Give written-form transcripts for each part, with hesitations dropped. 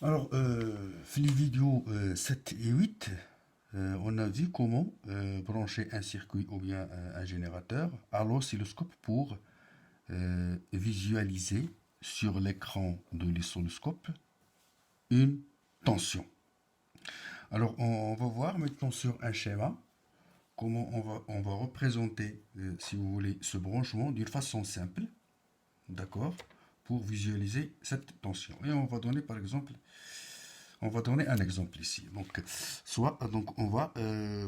Alors, les vidéos 7 et 8, on a vu comment brancher un circuit ou bien un générateur à l'oscilloscope pour visualiser sur l'écran de l'oscilloscope une tension. Alors, on va voir maintenant sur un schéma comment on va représenter, si vous voulez, ce branchement d'une façon simple, d'accord, pour visualiser cette tension. Et on va donner par exemple. On va donner un exemple ici. Donc on va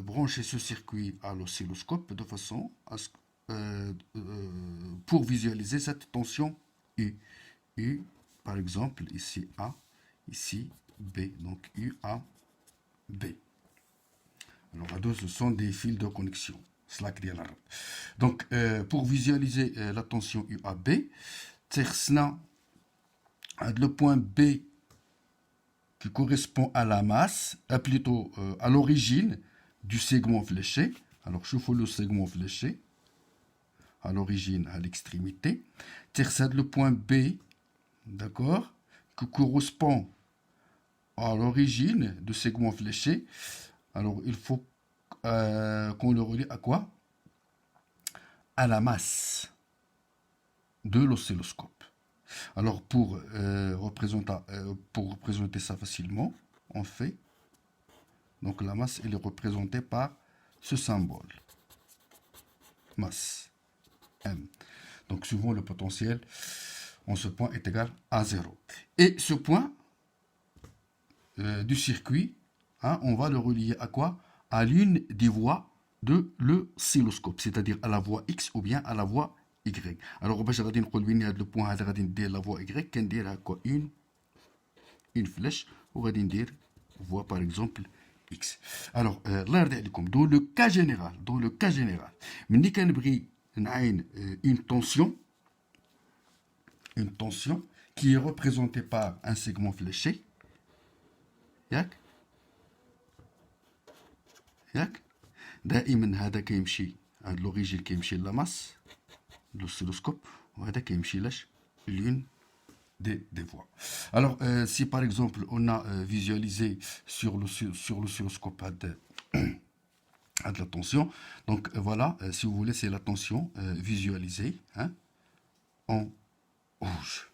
brancher ce circuit à l'oscilloscope de façon à ce, pour visualiser cette tension U. U, par exemple, ici A, ici B. Donc U, A, B. Alors, à deux, ce sont des fils de connexion. Donc, pour visualiser la tension UAB, le point B qui correspond à la masse, plutôt à l'origine du segment fléché. Alors, je fais le segment fléché à l'origine, à l'extrémité. C'est le point B, d'accord, qui correspond à l'origine du segment fléché. Alors, il faut qu'on le relie à quoi? À la masse de l'oscilloscope. Alors, pour représenter ça facilement, on fait. Donc, la masse, elle est représentée par ce symbole. Masse. M. Donc, souvent, le potentiel en ce point est égal à 0. Et ce point du circuit, hein, on va le relier à quoi? À l'une des voies de l'oscilloscope, c'est-à-dire à la voie X ou bien à la voie Y. Alors, باش غادي نقول بان هذا البوان هذا غادي ندير لا فوا Y كنديرها كوا une flèche وغادي ندير voie par exemple X. Alors, الله يرضي عليكم, dans le cas général, ملي كنبغي نعاين une tension qui est représentée par un segment fléché, ياك ياك دائما هذا كيمشي, هاد l'origine كيمشي لا ماس l'oscilloscope, وهذا كيمشي لاش l'une des voies. Alors, si par exemple on a visualisé sur l'oscilloscope à de la tension, donc voilà, si vous voulez, c'est la tension visualisée, hein, en rouge.